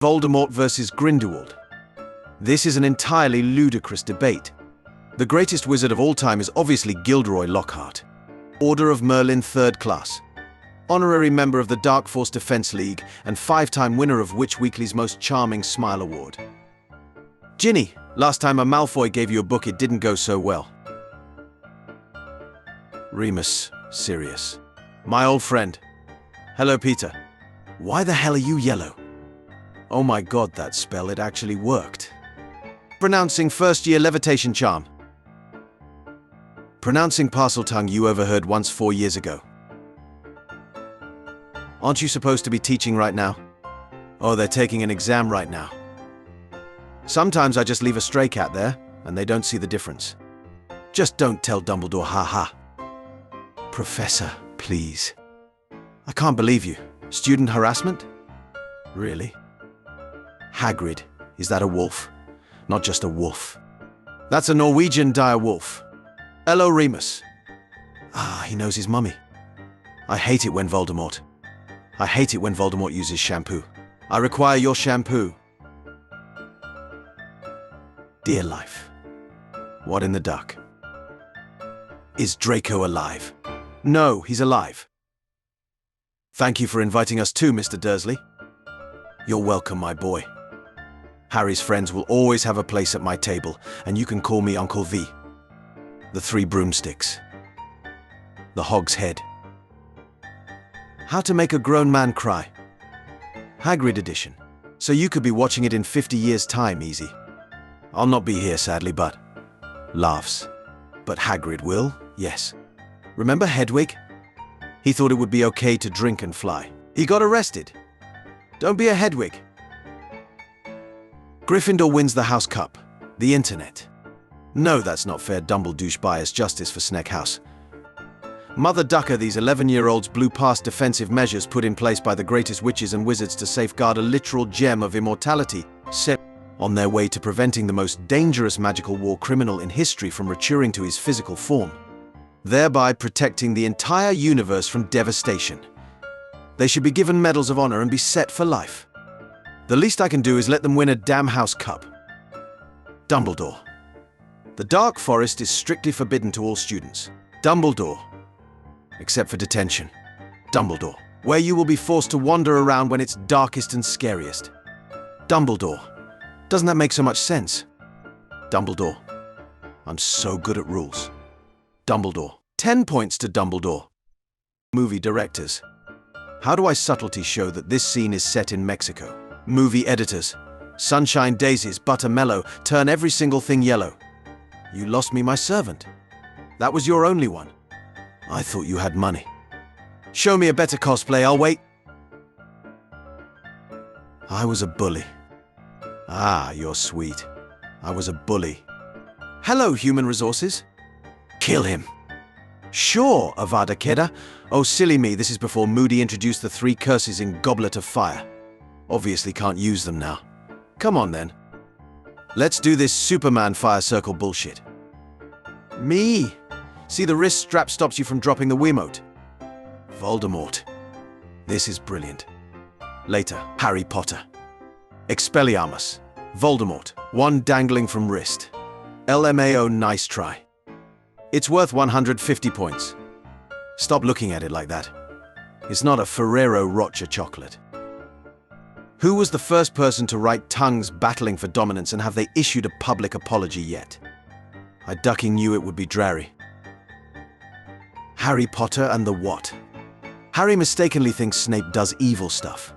Voldemort versus Grindelwald. This is an entirely ludicrous debate. The greatest wizard of all time is obviously Gilderoy Lockhart. Order of Merlin 3rd class. Honorary member of the Dark Force Defense League and 5-time winner of Witch Weekly's Most Charming Smile Award. Ginny, last time a Malfoy gave you a book, it didn't go so well. Remus, Sirius. My old friend. Hello, Peter. Why the hell are you yellow? Oh my god, that spell, it actually worked. Pronouncing first-year levitation charm. Pronouncing Parseltongue you overheard once 4 years ago. Aren't you supposed to be teaching right now? Oh, they're taking an exam right now. Sometimes I just leave a stray cat there, and they don't see the difference. Just don't tell Dumbledore, ha-ha. Professor, please. I can't believe you. Student harassment? Really? Hagrid, is that a wolf? Not just a wolf. That's a Norwegian dire wolf. Hello, Remus. Ah, he knows his mummy. I hate it when Voldemort uses shampoo. I require your shampoo. Dear life. What in the duck? Is Draco alive? No, he's alive. Thank you for inviting us too, Mr. Dursley. You're welcome, my boy. Harry's friends will always have a place at my table, and you can call me Uncle V. The 3 broomsticks. The Hog's Head. How to make a grown man cry. Hagrid edition. So you could be watching it in 50 years' time, easy. I'll not be here, sadly, but... Laughs. But Hagrid will, yes. Remember Hedwig? He thought it would be okay to drink and fly. He got arrested. Don't be a Hedwig. Gryffindor wins the House Cup. The Internet. No, that's not fair. Dumbledore bias justice for Snack House. Mother Ducker, these 11-year-olds blew past defensive measures put in place by the greatest witches and wizards to safeguard a literal gem of immortality, set on their way to preventing the most dangerous magical war criminal in history from returning to his physical form, thereby protecting the entire universe from devastation. They should be given medals of honor and be set for life. The least I can do is let them win a damn House Cup. Dumbledore. The Dark Forest is strictly forbidden to all students. Dumbledore. Except for detention. Dumbledore. Where you will be forced to wander around when it's darkest and scariest. Dumbledore. Doesn't that make so much sense? Dumbledore. I'm so good at rules. Dumbledore. 10 points to Dumbledore. Movie directors. How do I subtlety show that this scene is set in Mexico? Movie editors. Sunshine daisies, buttermellow, turn every single thing yellow. You lost me my servant. That was your only one. I thought you had money. Show me a better cosplay, I'll wait. I was a bully. Ah, you're sweet. I was a bully. Hello, human resources. Kill him. Sure, Avada Kedavra. Oh, silly me, this is before Moody introduced the 3 curses in Goblet of Fire. Obviously can't use them now. Come on then. Let's do this Superman fire circle bullshit. Me. See, the wrist strap stops you from dropping the Wiimote. Voldemort. This is brilliant. Later, Harry Potter. Expelliarmus. Voldemort. 1 dangling from wrist. LMAO, nice try. It's worth 150 points. Stop looking at it like that. It's not a Ferrero Rocher chocolate. Who was the first person to write tongues battling for dominance, and have they issued a public apology yet? I ducking knew it would be Drarry. Harry Potter and the what? Harry mistakenly thinks Snape does evil stuff.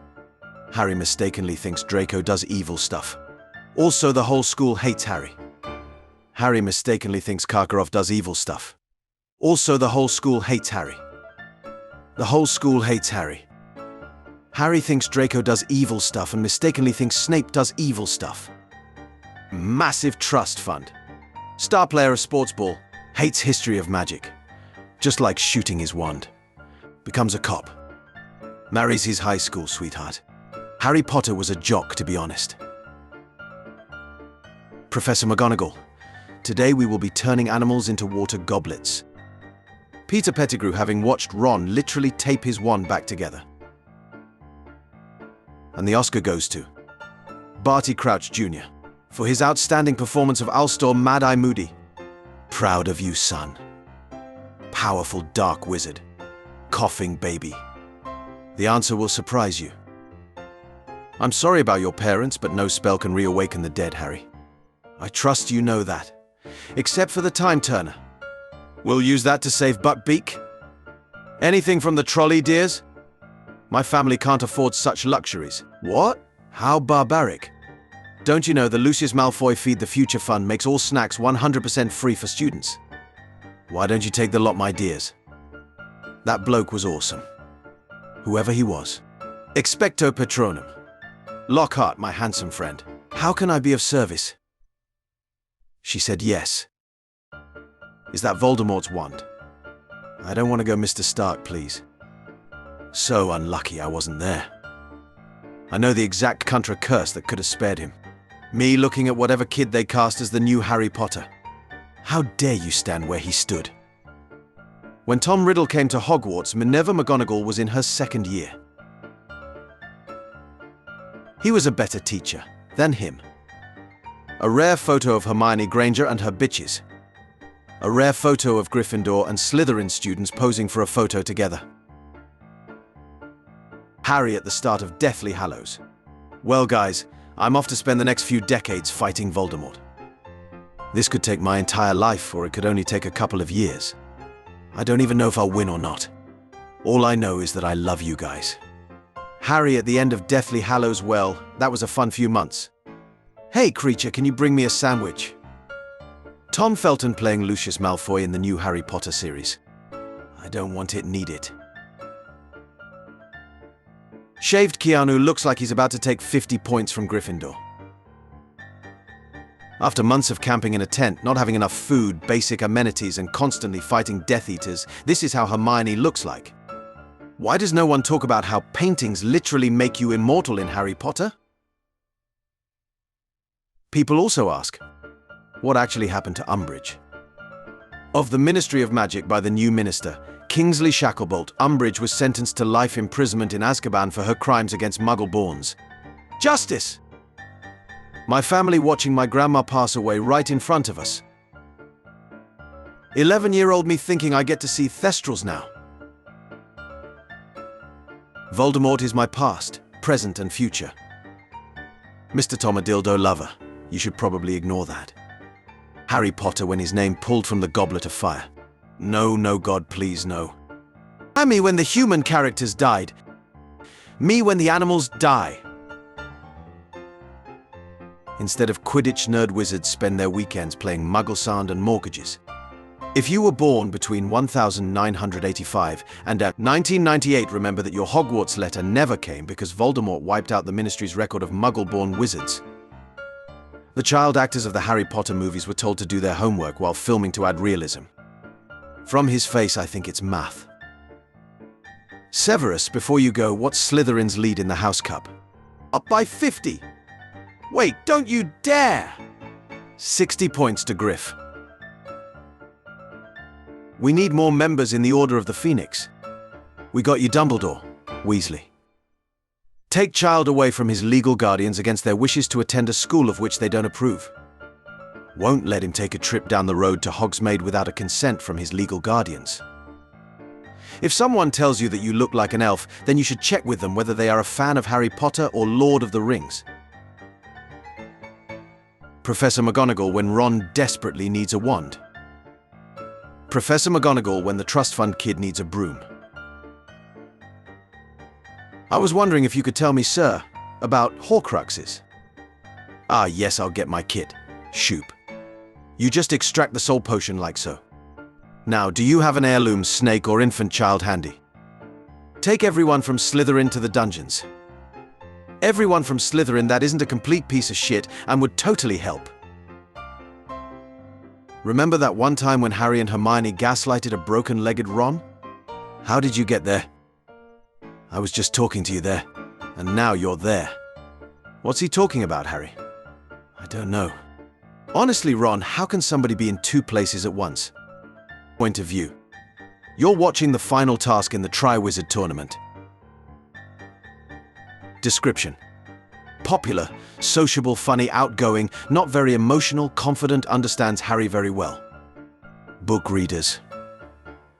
Harry mistakenly thinks Draco does evil stuff. Also, the whole school hates Harry. Harry mistakenly thinks Karkaroff does evil stuff. Also, the whole school hates Harry. The whole school hates Harry. Harry thinks Draco does evil stuff and mistakenly thinks Snape does evil stuff. Massive trust fund. Star player of sports ball. Hates history of magic. Just like shooting his wand. Becomes a cop. Marries his high school sweetheart. Harry Potter was a jock, to be honest. Professor McGonagall. Today we will be turning animals into water goblets. Peter Pettigrew, having watched Ron literally tape his wand back together. And the Oscar goes to Barty Crouch Jr., for his outstanding performance of Ulster Mad-Eye Moody. Proud of you, son. Powerful dark wizard. Coughing baby. The answer will surprise you. I'm sorry about your parents, but no spell can reawaken the dead, Harry. I trust you know that. Except for the time turner. We'll use that to save Buckbeak. Anything from the trolley, dears? My family can't afford such luxuries. What? How barbaric. Don't you know the Lucius Malfoy Feed the Future Fund makes all snacks 100% free for students? Why don't you take the lot, my dears? That bloke was awesome. Whoever he was. Expecto Patronum. Lockhart, my handsome friend. How can I be of service? She said yes. Is that Voldemort's wand? I don't want to go Mr. Stark, please. So unlucky I wasn't there. I know the exact contra curse that could have spared him. Me looking at whatever kid they cast as the new Harry Potter. How dare you stand where he stood? When Tom Riddle came to Hogwarts, Minerva McGonagall was in her second year. He was a better teacher than him. A rare photo of Hermione Granger and her bitches. A rare photo of Gryffindor and Slytherin students posing for a photo together. Harry at the start of Deathly Hallows. Well, guys, I'm off to spend the next few decades fighting Voldemort. This could take my entire life, or it could only take a couple of years. I don't even know if I'll win or not. All I know is that I love you guys. Harry at the end of Deathly Hallows, well, that was a fun few months. Hey, creature, can you bring me a sandwich? Tom Felton playing Lucius Malfoy in the new Harry Potter series. I don't want it, need it. Shaved Keanu looks like he's about to take 50 points from Gryffindor. After months of camping in a tent, not having enough food, basic amenities, and constantly fighting Death Eaters, this is how Hermione looks like. Why does no one talk about how paintings literally make you immortal in Harry Potter? People also ask, what actually happened to Umbridge? Of the Ministry of Magic by the new minister, Kingsley Shacklebolt, Umbridge was sentenced to life imprisonment in Azkaban for her crimes against Muggle-borns. Justice! My family watching my grandma pass away right in front of us. 11-year-old me thinking I get to see Thestrals now. Voldemort is my past, present and future. Mr. Tomadildo lover, you should probably ignore that. Harry Potter when his name pulled from the goblet of fire. No, no, God, please, no. Me when the human characters died. Me when the animals die. Instead of Quidditch nerd wizards spend their weekends playing Muggle Sand and mortgages. If you were born between 1985 and 1998, remember that your Hogwarts letter never came because Voldemort wiped out the Ministry's record of Muggle-born wizards. The child actors of the Harry Potter movies were told to do their homework while filming to add realism. From his face, I think it's math. Severus, before you go, what's Slytherin's lead in the House Cup? Up by 50! Wait, don't you dare! 60 points to Griff. We need more members in the Order of the Phoenix. We got you Dumbledore, Weasley. Take child away from his legal guardians against their wishes to attend a school of which they don't approve. Won't let him take a trip down the road to Hogsmeade without a consent from his legal guardians. If someone tells you that you look like an elf, then you should check with them whether they are a fan of Harry Potter or Lord of the Rings. Professor McGonagall when Ron desperately needs a wand. Professor McGonagall when the trust fund kid needs a broom. I was wondering if you could tell me, sir, about Horcruxes. Ah, yes, I'll get my kit. Shoop. You just extract the soul potion like so. Now, do you have an heirloom snake or infant child handy? Take everyone from Slytherin to the dungeons. Everyone from Slytherin that isn't a complete piece of shit and would totally help. Remember that one time when Harry and Hermione gaslighted a broken-legged Ron? How did you get there? I was just talking to you there, and now you're there. What's he talking about, Harry? I don't know. Honestly, Ron, how can somebody be in two places at once? Point of view. You're watching the final task in the Triwizard Tournament. Description. popular, sociable, funny, outgoing, not very emotional, confident, understands Harry very well. Book readers.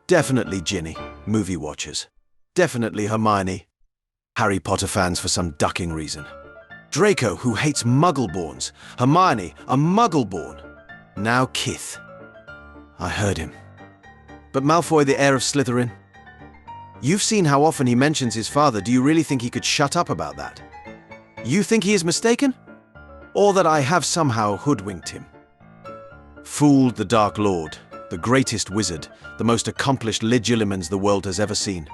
Definitely Ginny. Movie watchers. Definitely Hermione. Harry Potter fans for some ducking reason. Draco, who hates Muggleborns. Hermione, a Muggleborn. Now Kith. I heard him. But Malfoy, the heir of Slytherin? You've seen how often he mentions his father. Do you really think he could shut up about that? You think he is mistaken? Or that I have somehow hoodwinked him? Fooled the Dark Lord, the greatest wizard, the most accomplished legilimens the world has ever seen.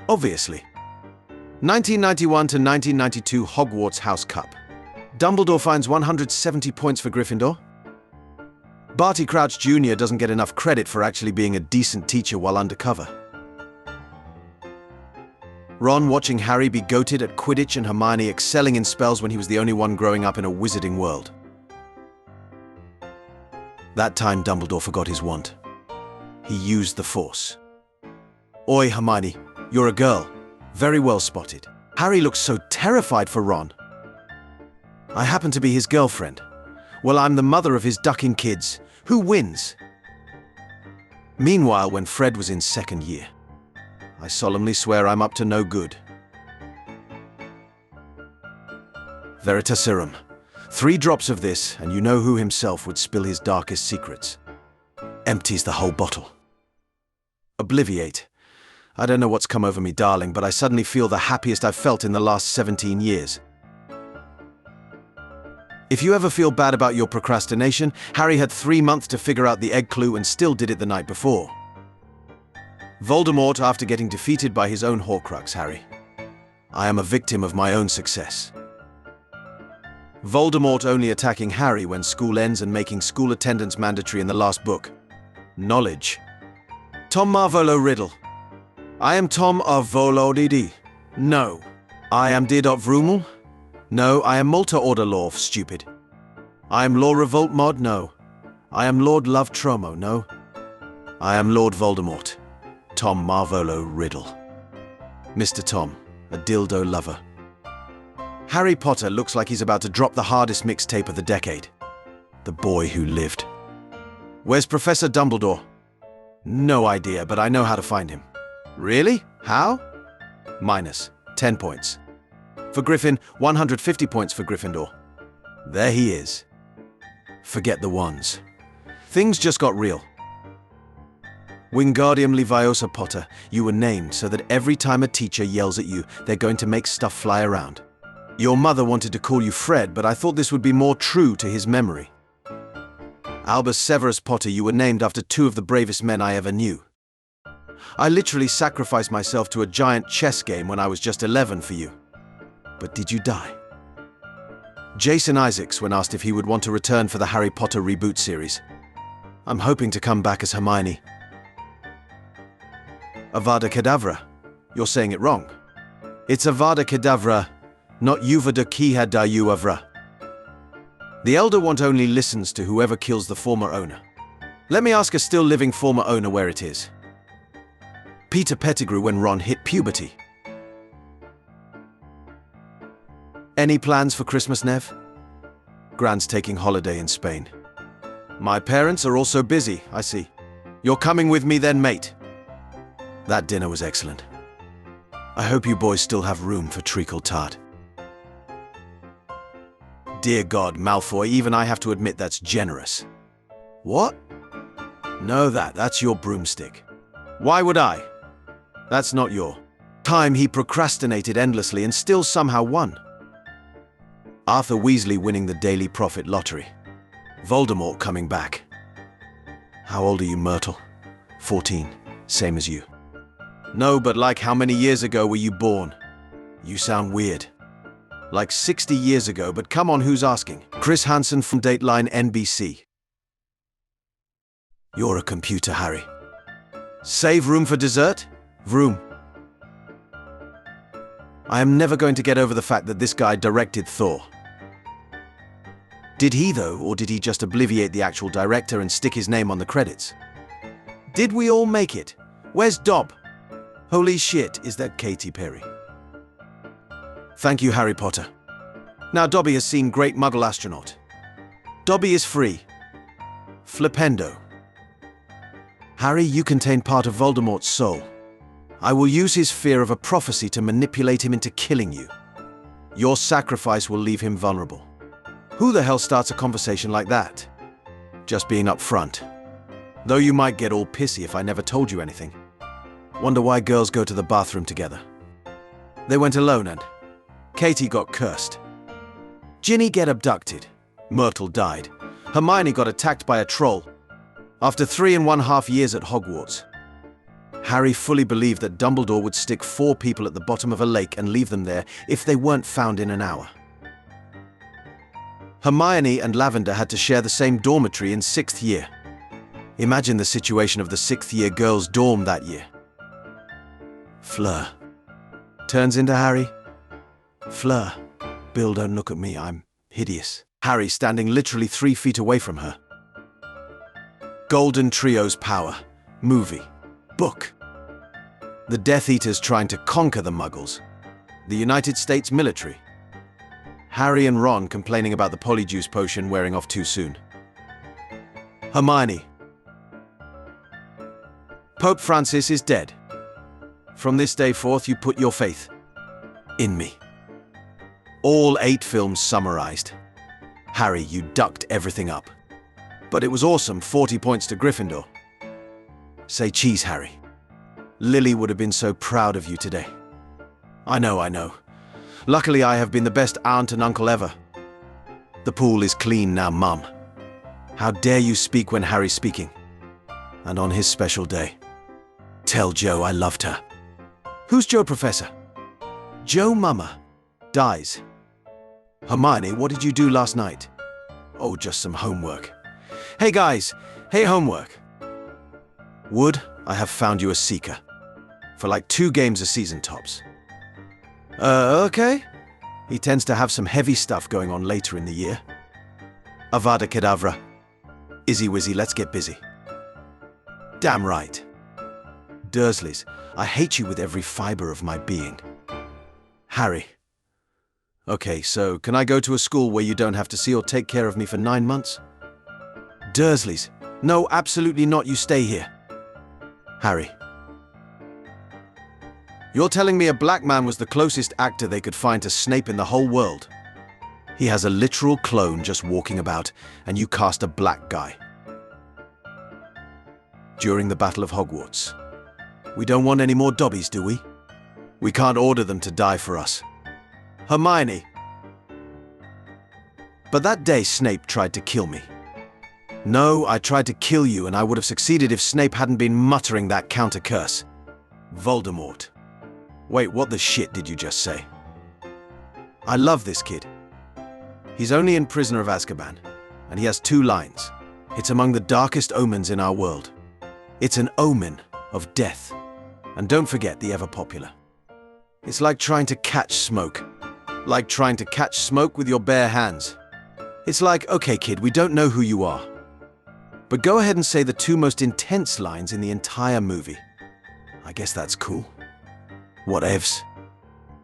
Obviously. 1991 to 1992 Hogwarts House Cup. Dumbledore finds 170 points for Gryffindor. Barty Crouch Jr. doesn't get enough credit for actually being a decent teacher while undercover. Ron watching Harry be goated at Quidditch and Hermione excelling in spells when he was the only one growing up in a wizarding world. That time Dumbledore forgot his wand. He used the Force. Oi, Hermione, you're a girl. Very well spotted. Harry looks so terrified for Ron. I happen to be his girlfriend. Well, I'm the mother of his ducking kids. Who wins? Meanwhile, when Fred was in second year, I solemnly swear I'm up to no good. Veritaserum. 3 drops of this, and you know who himself would spill his darkest secrets. Empties the whole bottle. Obliviate. I don't know what's come over me, darling, but I suddenly feel the happiest I've felt in the last 17 years. If you ever feel bad about your procrastination, Harry had 3 months to figure out the egg clue and still did it the night before. Voldemort after getting defeated by his own Horcrux, Harry. I am a victim of my own success. Voldemort only attacking Harry when school ends and making school attendance mandatory in the last book. Knowledge. Tom Marvolo Riddle. I am Tom of Volodidi. No. I am Did of Vrumel. No, I am Malta Order Law, stupid. I am Lord Revolt Mod, no. I am Lord Love Tromo, no. I am Lord Voldemort. Tom Marvolo Riddle. Mr. Tom, a dildo lover. Harry Potter looks like he's about to drop the hardest mixtape of the decade. The Boy Who Lived. Where's Professor Dumbledore? No idea, but I know how to find him. Really? How? Minus 10 points. For Griffin, 150 points for Gryffindor. There he is. Forget the wands. Things just got real. Wingardium Leviosa Potter, you were named so that every time a teacher yells at you, they're going to make stuff fly around. Your mother wanted to call you Fred, but I thought this would be more true to his memory. Albus Severus Potter, you were named after 2 of the bravest men I ever knew. I literally sacrificed myself to a giant chess game when I was just 11 for you. But did you die? Jason Isaacs when asked if he would want to return for the Harry Potter reboot series. I'm hoping to come back as Hermione. Avada Kedavra. You're saying it wrong. It's Avada Kedavra, not Uvada Kihadayuavra. The Elder Wand only listens to whoever kills the former owner. Let me ask a still living former owner where it is. Peter Pettigrew when Ron hit puberty. Any plans for Christmas, Nev? Grant's taking holiday in Spain. My parents are also busy, I see. You're coming with me then, mate. That dinner was excellent. I hope you boys still have room for treacle tart. Dear God, Malfoy, even I have to admit that's generous. What? No, that's your broomstick. Why would I? That's not your time. He procrastinated endlessly and still somehow won. Arthur Weasley winning the Daily Prophet lottery. Voldemort coming back. How old are you, Myrtle? 14, same as you. No, but like how many years ago were you born? You sound weird. Like 60 years ago, but come on, who's asking? Chris Hansen from Dateline NBC. You're a computer, Harry. Save room for dessert? Vroom. I am never going to get over the fact that this guy directed Thor. Did he though, or did he just obliviate the actual director and stick his name on the credits? Did we all make it? Where's Dob? Holy shit, is that Katy Perry? Thank you, Harry Potter. Now Dobby has seen Great Muggle Astronaut. Dobby is free. Flipendo. Harry, you contain part of Voldemort's soul. I will use his fear of a prophecy to manipulate him into killing you. Your sacrifice will leave him vulnerable. Who the hell starts a conversation like that? Just being upfront. Though you might get all pissy if I never told you anything. Wonder why girls go to the bathroom together. They went alone and Katie got cursed. Ginny get abducted. Myrtle died. Hermione got attacked by a troll. After 3.5 years at Hogwarts, Harry fully believed that Dumbledore would stick 4 people at the bottom of a lake and leave them there if they weren't found in an hour. Hermione and Lavender had to share the same dormitory in 6th year. Imagine the situation of the 6th year girls' dorm that year. Fleur. Turns into Harry. Fleur. Bill, don't look at me, I'm hideous. Harry standing literally 3 feet away from her. Golden Trio's power. Movie. Book. The Death Eaters trying to conquer the Muggles. The United States military. Harry and Ron complaining about the Polyjuice potion wearing off too soon. Hermione. Pope Francis is dead. From this day forth you put your faith in me. All 8 films summarized. Harry, you ducked everything up. But it was awesome, 40 points to Gryffindor. Say cheese, Harry. Lily would have been so proud of you today. I know. Luckily I have been the best aunt and uncle ever. The pool is clean now, Mum. How dare you speak when Harry's speaking? And on his special day. Tell Jo I loved her. Who's Jo, Professor? Jo Mama. Dies. Hermione, what did you do last night? Oh, just some homework. Hey guys, hey homework. Wood, I have found you a seeker. For like 2 games a season tops. Okay. He tends to have some heavy stuff going on later in the year. Avada Kedavra. Izzy Wizzy, let's get busy. Damn right. Dursleys, I hate you with every fiber of my being. Harry. Okay, so can I go to a school where you don't have to see or take care of me for 9 months? Dursleys. No, absolutely not, you stay here. Harry. You're telling me a black man was the closest actor they could find to Snape in the whole world? He has a literal clone just walking about, and you cast a black guy. During the Battle of Hogwarts. We don't want any more Dobbies, do we? We can't order them to die for us. Hermione. But that day Snape tried to kill me. No, I tried to kill you, and I would have succeeded if Snape hadn't been muttering that counter curse. Voldemort. Wait, what the shit did you just say? I love this kid. He's only in Prisoner of Azkaban, and he has 2 lines. It's among the darkest omens in our world. It's an omen of death. And don't forget the ever-popular. It's like trying to catch smoke. Like trying to catch smoke with your bare hands. It's like, okay kid, we don't know who you are. But go ahead and say the 2 most intense lines in the entire movie. I guess that's cool. Whatevs.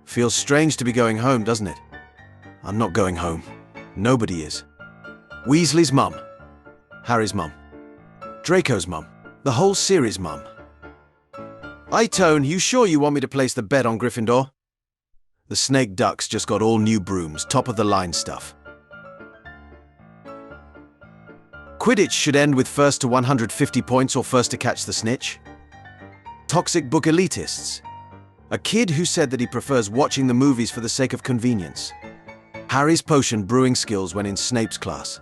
Feels strange to be going home, doesn't it? I'm not going home. Nobody is. Weasley's mum. Harry's mum. Draco's mum. The whole series' mum. Tone, you sure you want me to place the bet on Gryffindor? The Snake Ducks just got all new brooms, top-of-the-line stuff. Quidditch should end with first to 150 points or first to catch the snitch. Toxic book elitists. A kid who said that he prefers watching the movies for the sake of convenience. Harry's potion brewing skills when in Snape's class.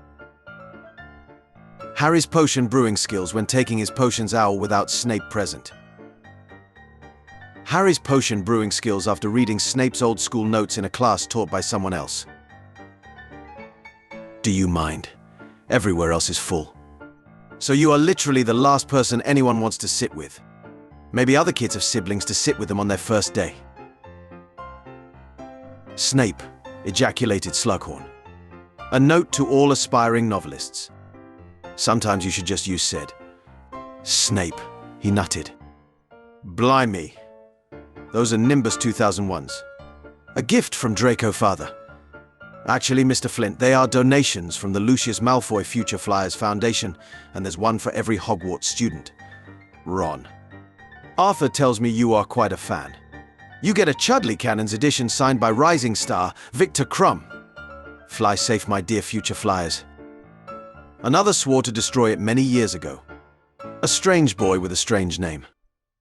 Harry's potion brewing skills when taking his potions owl without Snape present. Harry's potion brewing skills after reading Snape's old school notes in a class taught by someone else. Do you mind? Everywhere else is full. So you are literally the last person anyone wants to sit with. Maybe other kids have siblings to sit with them on their first day. Snape, ejaculated Slughorn. A note to all aspiring novelists. Sometimes you should just use said. Snape, he nutted. Blimey. Those are Nimbus 2001s. A gift from Draco Father. Actually, Mr. Flint, they are donations from the Lucius Malfoy Future Flyers Foundation, and there's one for every Hogwarts student. Ron. Arthur tells me you are quite a fan. You get a Chudley Cannons edition signed by rising star Victor Crumb. Fly safe, my dear future Flyers. Another swore to destroy it many years ago. A strange boy with a strange name.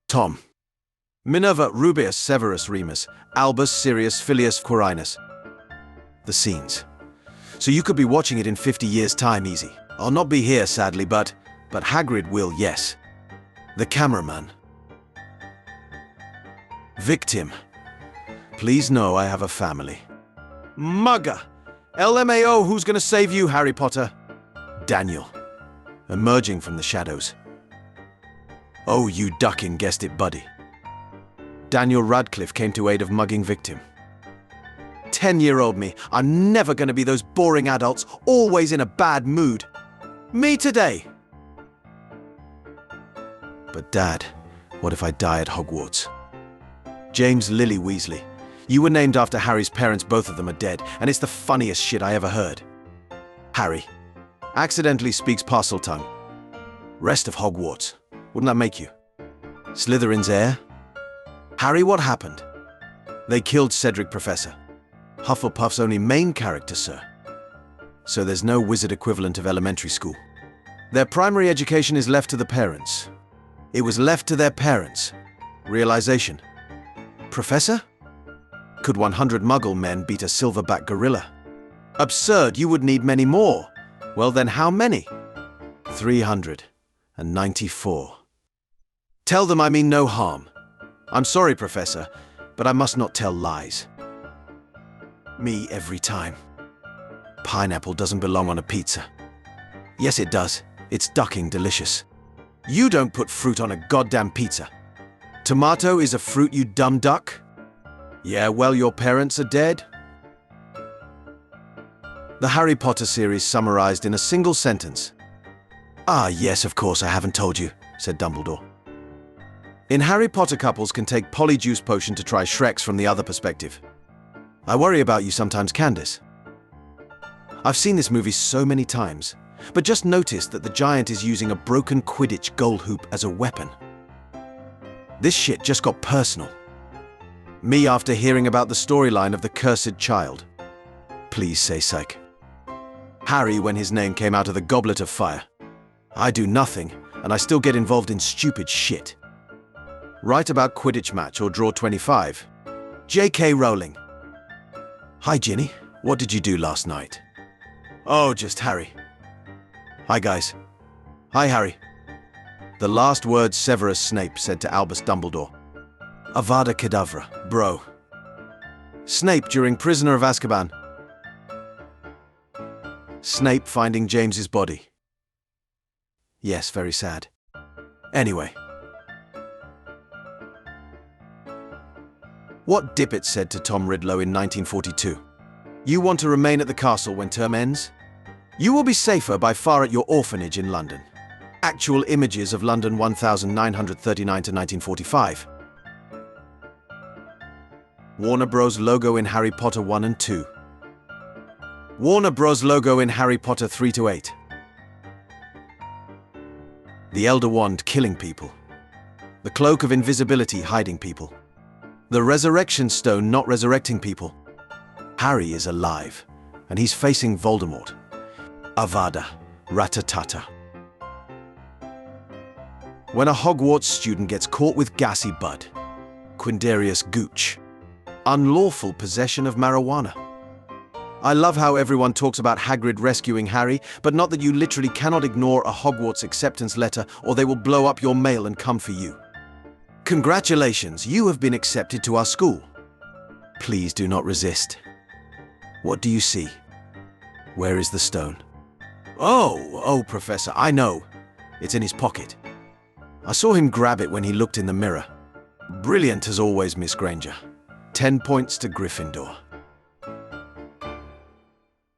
Tom. Minerva Rubeus Severus Remus, Albus Sirius Filius Quirinus. The scenes. So you could be watching it in 50 years' time easy. I'll not be here, sadly, but Hagrid will, yes. The cameraman. Victim. Please know I have a family. Mugger. LMAO, who's gonna save you, Harry Potter? Daniel. Emerging from the shadows. Oh, you duckin' guessed it, buddy. Daniel Radcliffe came to aid of mugging victim. 10-year-old me, I'm never gonna be those boring adults, always in a bad mood. Me today. But Dad, what if I die at Hogwarts? James Lily Weasley. You were named after Harry's parents, both of them are dead, and it's the funniest shit I ever heard. Harry. Accidentally speaks Parseltongue. Rest of Hogwarts. Wouldn't that make you? Slytherin's heir? Harry, what happened? They killed Cedric Professor. Hufflepuff's only main character, sir. So there's no wizard equivalent of elementary school. Their primary education is left to the parents. It was left to their parents. Realization. Professor? Could 100 Muggle men beat a silverback gorilla? Absurd, you would need many more. Well then, how many? 394. Tell them I mean no harm. I'm sorry, Professor, but I must not tell lies. Me every time. Pineapple doesn't belong on a pizza. Yes, it does. It's ducking delicious. You don't put fruit on a goddamn pizza. Tomato is a fruit, you dumb duck? Yeah, well, your parents are dead. The Harry Potter series summarized in a single sentence. Ah, yes, of course, I haven't told you, said Dumbledore. In Harry Potter, couples can take Polyjuice Potion to try Shreks from the other perspective. I worry about you sometimes, Candace. I've seen this movie so many times, but just noticed that the giant is using a broken Quidditch goal hoop as a weapon. This shit just got personal. Me after hearing about the storyline of the cursed child. Please say psych. Harry when his name came out of the Goblet of Fire. I do nothing, and I still get involved in stupid shit. Write about Quidditch match or draw 25. J.K. Rowling. Hi, Ginny. What did you do last night? Oh, just Harry. Hi, guys. Hi, Harry. The last words Severus Snape said to Albus Dumbledore. Avada Kedavra, bro. Snape during Prisoner of Azkaban. Snape finding James's body. Yes, very sad. Anyway. What Dippet said to Tom Ridlow in 1942. You want to remain at the castle when term ends? You will be safer by far at your orphanage in London. Actual images of London 1939 to 1945. Warner Bros. Logo in Harry Potter 1 and 2. Warner Bros. Logo in Harry Potter 3 to 8. The Elder Wand killing people. The Cloak of Invisibility hiding people. The Resurrection Stone not resurrecting people. Harry is alive, and he's facing Voldemort. Avada, Ratatata. When a Hogwarts student gets caught with gassy bud. Quindarius Gooch. Unlawful possession of marijuana. I love how everyone talks about Hagrid rescuing Harry, but not that you literally cannot ignore a Hogwarts acceptance letter or they will blow up your mail and come for you. Congratulations, you have been accepted to our school. Please do not resist. What do you see? Where is the stone? Oh, Professor, I know. It's in his pocket. I saw him grab it when he looked in the mirror. Brilliant as always, Miss Granger. 10 points to Gryffindor.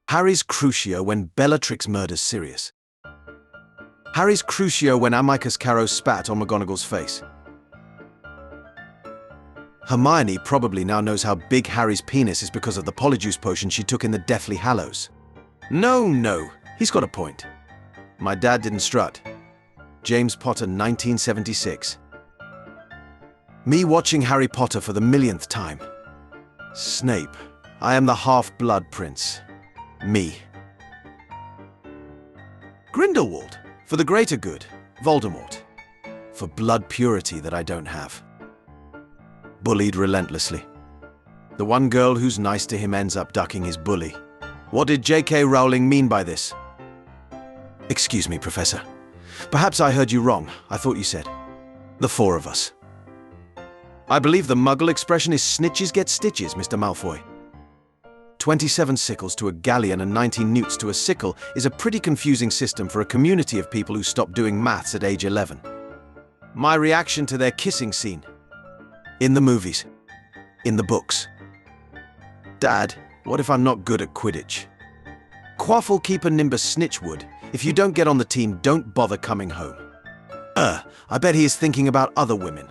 Harry's Crucio when Bellatrix murders Sirius. Harry's Crucio when Amicus Carrow spat on McGonagall's face. Hermione probably now knows how big Harry's penis is because of the Polyjuice potion she took in the Deathly Hallows. No, he's got a point. My dad didn't strut. James Potter, 1976. Me watching Harry Potter for the millionth time. Snape, I am the half-blood prince. Me. Grindelwald, for the greater good. Voldemort, for blood purity that I don't have. Bullied relentlessly. The one girl who's nice to him ends up ducking his bully. What did J.K. Rowling mean by this? Excuse me, Professor. Perhaps I heard you wrong. I thought you said the four of us. I believe the Muggle expression is snitches get stitches, Mr. Malfoy. 27 sickles to a galleon and 19 newts to a sickle is a pretty confusing system for a community of people who stopped doing maths at age 11. My reaction to their kissing scene. In the movies. In the books. Dad, what if I'm not good at Quidditch? Quaffle keeper Nimbus Snitchwood. If you don't get on the team, don't bother coming home. I bet he is thinking about other women.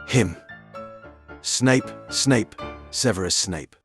Him. Snape, Severus Snape.